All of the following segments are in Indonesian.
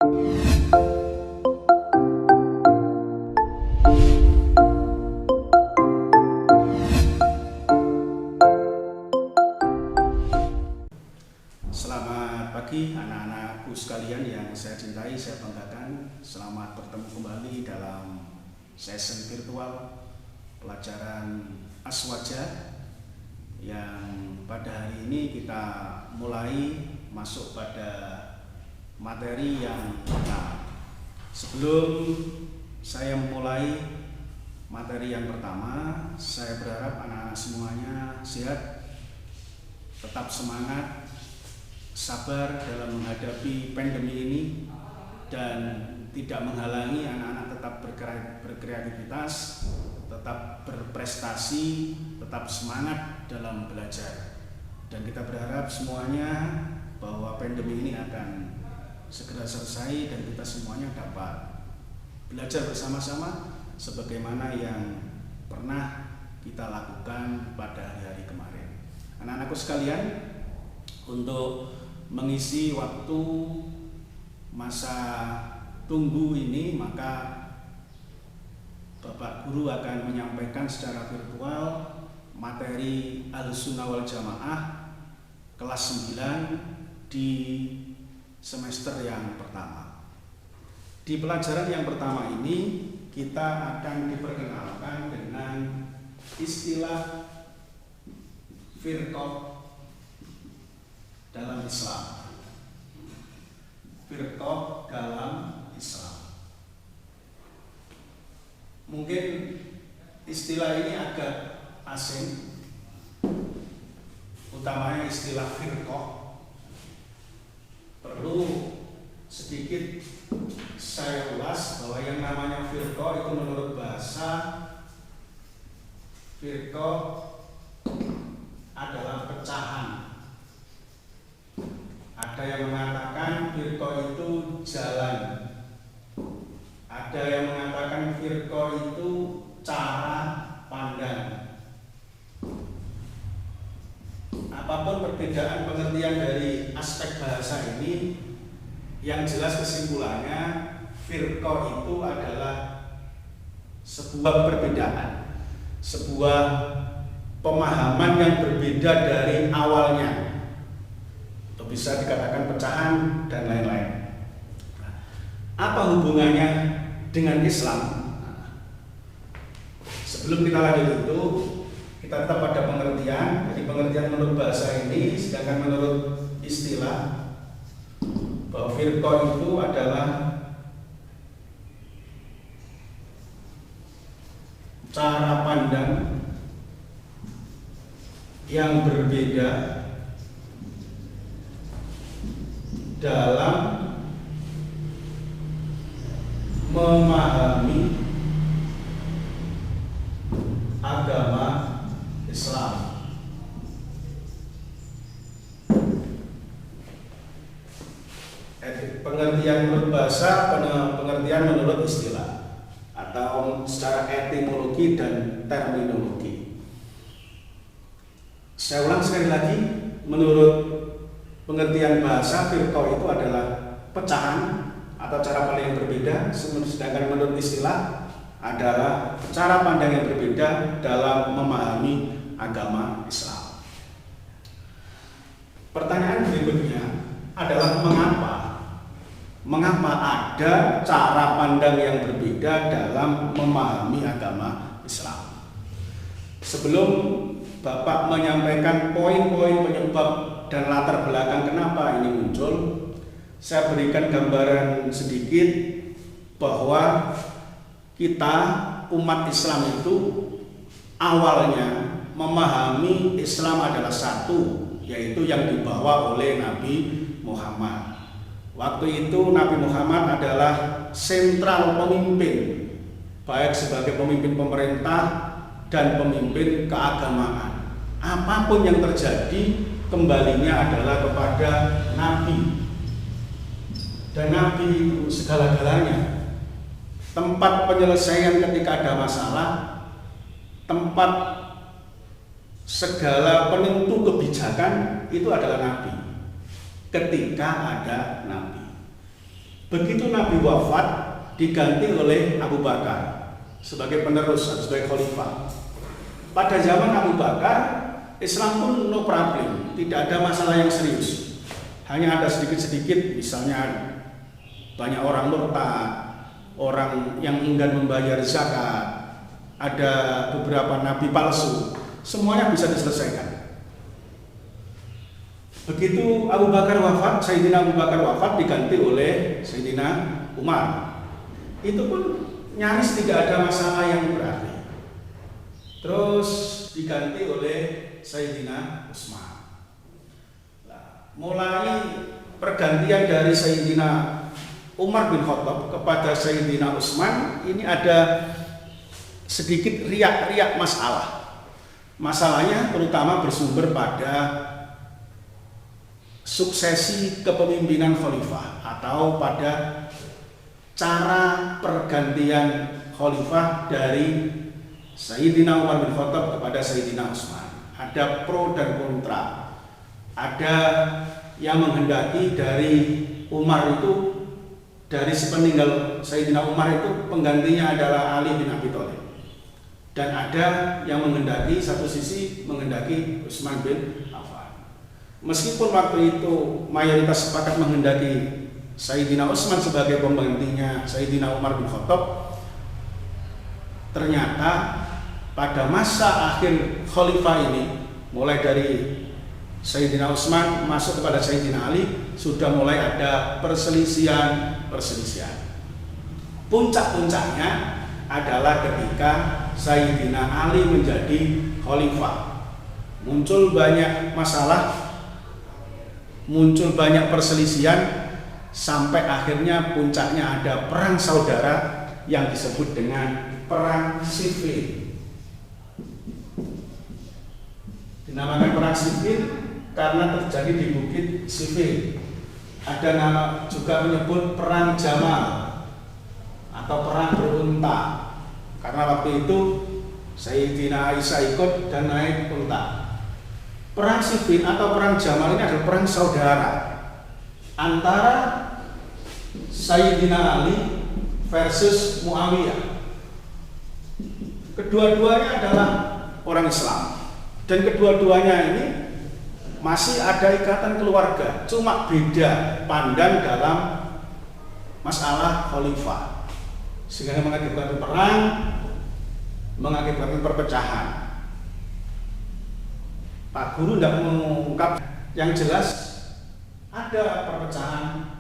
Selamat pagi anak-anakku sekalian yang saya cintai, saya banggakan. Selamat bertemu kembali dalam sesi virtual pelajaran Aswaja yang pada hari ini kita mulai masuk pada materi yang pertama. Sebelum saya memulai materi yang pertama, saya berharap anak-anak semuanya sehat, tetap semangat, sabar dalam menghadapi pandemi ini, dan tidak menghalangi anak-anak tetap berkreativitas, tetap berprestasi, tetap semangat dalam belajar. Dan kita berharap semuanya bahwa pandemi ini akan segera selesai dan kita semuanya dapat belajar bersama-sama sebagaimana yang pernah kita lakukan pada hari-hari kemarin. Anak-anakku sekalian, untuk mengisi waktu masa tunggu ini, maka Bapak Guru akan menyampaikan secara virtual materi Ahlussunnah wal Jamaah kelas 9 di semester yang pertama. Di pelajaran yang pertama ini kita akan diperkenalkan dengan istilah firqah dalam Islam. Firqah dalam Islam. Mungkin istilah ini agak asing, utamanya istilah firqah. Perlu sedikit saya ulas bahwa yang namanya firqah itu menurut bahasa, firqah adalah pecahan. Ada yang mengatakan firqah itu jalan, ada yang mengatakan firqah itu cara pandang. Apapun perbedaan pengertian dari aspek bahasa ini, yang jelas kesimpulannya firqah itu adalah sebuah perbedaan, sebuah pemahaman yang berbeda dari awalnya, atau bisa dikatakan pecahan dan lain-lain. Apa hubungannya dengan Islam? Sebelum kita lanjut itu, kita tetap pada pengertian. Jadi pengertian menurut bahasa ini, sedangkan menurut istilah bahwa firqah itu adalah cara pandang yang berbeda dalam memahami agama Islam. Pengertian menurut bahasa, pengertian menurut istilah, atau secara etimologi dan terminologi. Saya ulang sekali lagi, menurut pengertian bahasa, firqah itu adalah pecahan atau cara pandang yang berbeda, sedangkan menurut istilah adalah cara pandang yang berbeda dalam memahami agama Islam. Pertanyaan berikutnya adalah mengapa ada cara pandang yang berbeda dalam memahami agama Islam? Sebelum Bapak menyampaikan poin-poin penyebab dan latar belakang kenapa ini muncul, saya berikan gambaran sedikit bahwa kita umat Islam itu awalnya memahami Islam adalah satu, yaitu yang dibawa oleh Nabi Muhammad. Waktu itu Nabi Muhammad adalah sentral pemimpin, baik sebagai pemimpin pemerintah dan pemimpin keagamaan. Apapun yang terjadi, kembalinya adalah kepada Nabi. Dan Nabi itu segala-galanya. Tempat penyelesaian ketika ada masalah, tempat segala penentu kebijakan itu adalah Nabi. Ketika ada Nabi. Begitu Nabi wafat, diganti oleh Abu Bakar sebagai penerus atau sebagai khalifah. Pada zaman Abu Bakar, Islam pun no problem, tidak ada masalah yang serius. Hanya ada sedikit-sedikit, misalnya banyak orang murtad, orang yang enggan membayar zakat, ada beberapa nabi palsu, semuanya bisa diselesaikan. Begitu Abu Bakar wafat, Sayyidina Abu Bakar wafat diganti oleh Sayyidina Umar. Itu pun nyaris tidak ada masalah yang berarti. Terus diganti oleh Sayyidina Utsman. Nah, mulai pergantian dari Sayyidina Umar bin Khattab kepada Sayyidina Utsman, ini ada sedikit riak-riak masalah. Masalahnya terutama bersumber pada suksesi kepemimpinan khalifah atau pada cara pergantian khalifah dari Sayyidina Umar bin Khattab kepada Sayyidina Utsman. Ada pro dan kontra. Ada yang menghendaki dari Umar itu, dari sepeninggal Sayyidina Umar itu penggantinya adalah Ali bin Abi Thalib. Dan ada yang menghendaki, satu sisi menghendaki Utsman bin Affan. Meskipun waktu itu mayoritas sepakat menghendaki Sayyidina Utsman sebagai penggantinya Sayyidina Umar bin Khattab, ternyata pada masa akhir khalifah ini, mulai dari Sayyidina Utsman masuk kepada Sayyidina Ali, sudah mulai ada perselisihan. Puncak-puncaknya adalah ketika Sayyidina Ali menjadi khalifah. Muncul banyak masalah, muncul banyak perselisihan, sampai akhirnya puncaknya ada perang saudara yang disebut dengan perang Siffin. Dinamakan perang Siffin karena terjadi di Bukit Siffin. Ada nama juga menyebut perang Jamal atau perang berunta, karena waktu itu Sayyidina Aisyah ikut dan naik unta. Perang Siffin atau perang Jamal ini adalah perang saudara antara Sayyidina Ali versus Muawiyah. Kedua-duanya adalah orang Islam, dan kedua-duanya ini masih ada ikatan keluarga, cuma beda pandang dalam masalah khalifah, sehingga mengakibatkan perang, mengakibatkan perpecahan. Pak Guru tidak mengungkap, yang jelas ada perpecahan,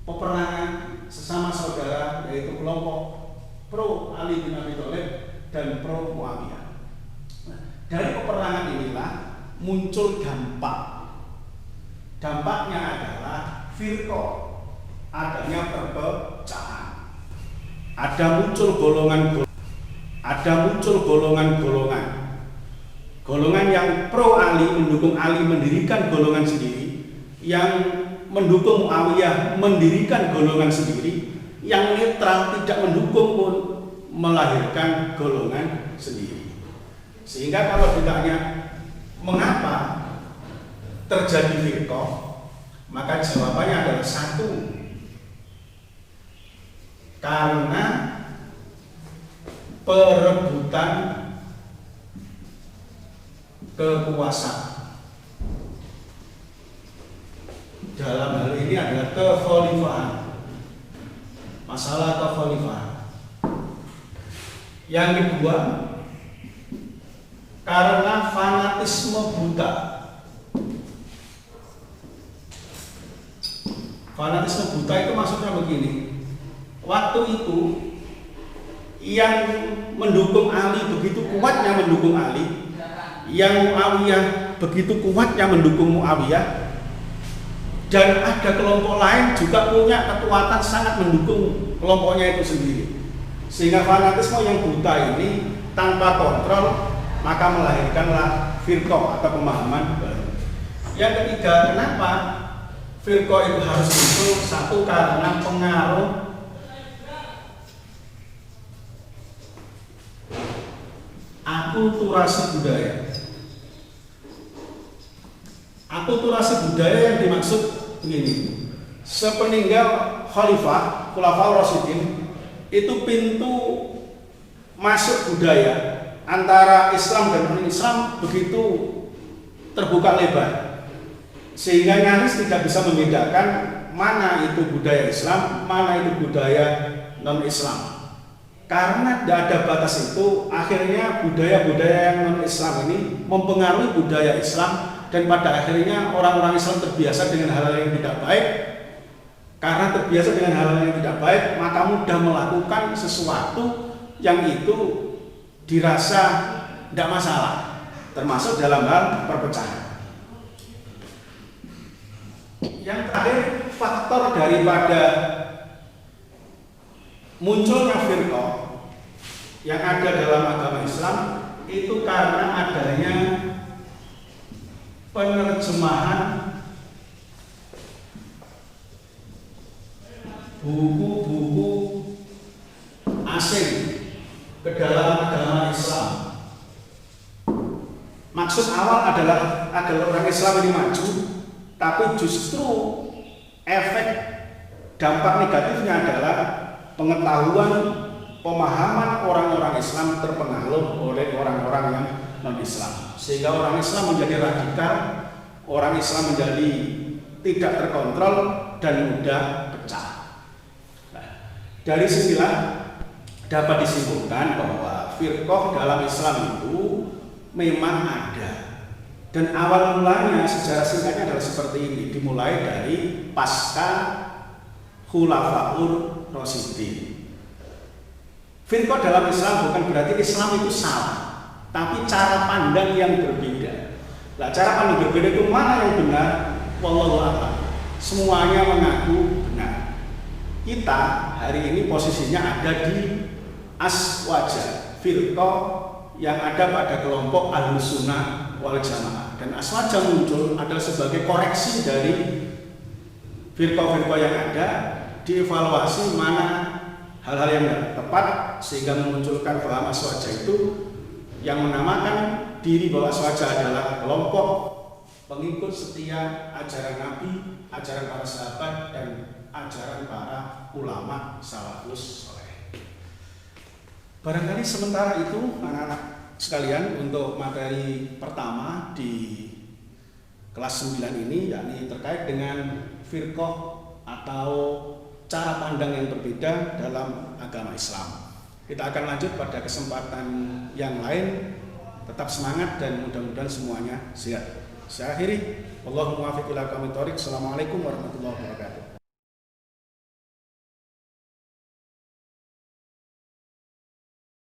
peperangan sesama saudara, yaitu kelompok pro Ali bin Abi Thalib dan pro Muawiyah. Nah, dari peperangan inilah muncul dampak. Dampaknya adalah firqah, adanya perpecahan. Ada muncul golongan-golongan. Golongan yang pro Ali, mendukung Ali, mendirikan golongan sendiri. Yang mendukung Muawiyah, mendirikan golongan sendiri. Yang netral, tidak mendukung pun melahirkan golongan sendiri. Sehingga kalau ditanya mengapa terjadi firqah, maka jawabannya adalah satu, karena perebutan kekuasaan. Dalam hal ini adalah kekhalifahan, masalah kekhalifahan. Yang kedua, karena fanatisme buta. Fanatisme buta itu maksudnya begini. Waktu itu yang mendukung Ali begitu kuatnya mendukung Ali, yang Muawiyah begitu kuatnya mendukung Muawiyah, dan ada kelompok lain juga punya kekuatan sangat mendukung kelompoknya itu sendiri. Sehingga fanatisme yang buta ini tanpa kontrol, maka melahirkanlah firqah atau pemahaman baru. Yang ketiga, kenapa firqah itu harus muncul? Satu, karena pengaruh akulturasi budaya. Akulturasi budaya yang dimaksud begini: sepeninggal Khulafaur Rasyidin itu pintu masuk budaya antara Islam dan non-Islam begitu terbuka lebar, sehingga nyaris tidak bisa membedakan mana itu budaya Islam, mana itu budaya non-Islam. Karena tidak ada batas itu, akhirnya budaya-budaya yang non-Islam ini mempengaruhi budaya Islam, dan pada akhirnya orang-orang Islam terbiasa dengan hal-hal yang tidak baik. Karena terbiasa dengan hal-hal yang tidak baik, maka mudah melakukan sesuatu yang itu dirasa tidak masalah, termasuk dalam hal perpecahan. Yang terakhir, faktor daripada munculnya firqah yang ada dalam agama Islam itu karena adanya penerjemahan buku-buku asing ke dalam agama Islam. Maksud awal adalah agar orang Islam ini maju, tapi justru efek dampak negatifnya adalah pengetahuan, pemahaman orang-orang Islam terpengaruh oleh orang-orang yang non-Islam, sehingga orang Islam menjadi radikal, orang Islam menjadi tidak terkontrol dan mudah pecah. Nah, dari sinilah dapat disimpulkan bahwa firqah dalam Islam itu memang ada, dan awal mulanya sejarah singkatnya adalah seperti ini, dimulai dari pasca Khulafaur Rasyidin. Firqah dalam Islam bukan berarti Islam itu salah, tapi cara pandang yang berbeda. Nah, cara pandang berbeda itu mana yang benar? Wallahu a'lam. Semuanya mengaku benar. Kita hari ini posisinya ada di aswaja, firqah yang ada pada kelompok Ahlussunnah wal Jamaah. Dan aswaja muncul adalah sebagai koreksi dari firqah-firqah yang ada, dievaluasi mana hal-hal yang tidak tepat, sehingga memunculkan paham aswaja itu yang menamakan diri bahwa aswaja adalah kelompok pengikut setia ajaran Nabi, ajaran para sahabat, dan ajaran para ulama salafus saleh. Barangkali sementara itu anak-anak sekalian untuk materi pertama di kelas 9 ini, yakni terkait dengan firqah atau cara pandang yang berbeda dalam agama Islam. Kita akan lanjut pada kesempatan yang lain. Tetap semangat dan mudah-mudahan semuanya sehat. Saya akhiri. Wallahul muwaffiq ila aqwamit thoriq. Assalamualaikum warahmatullahi wabarakatuh.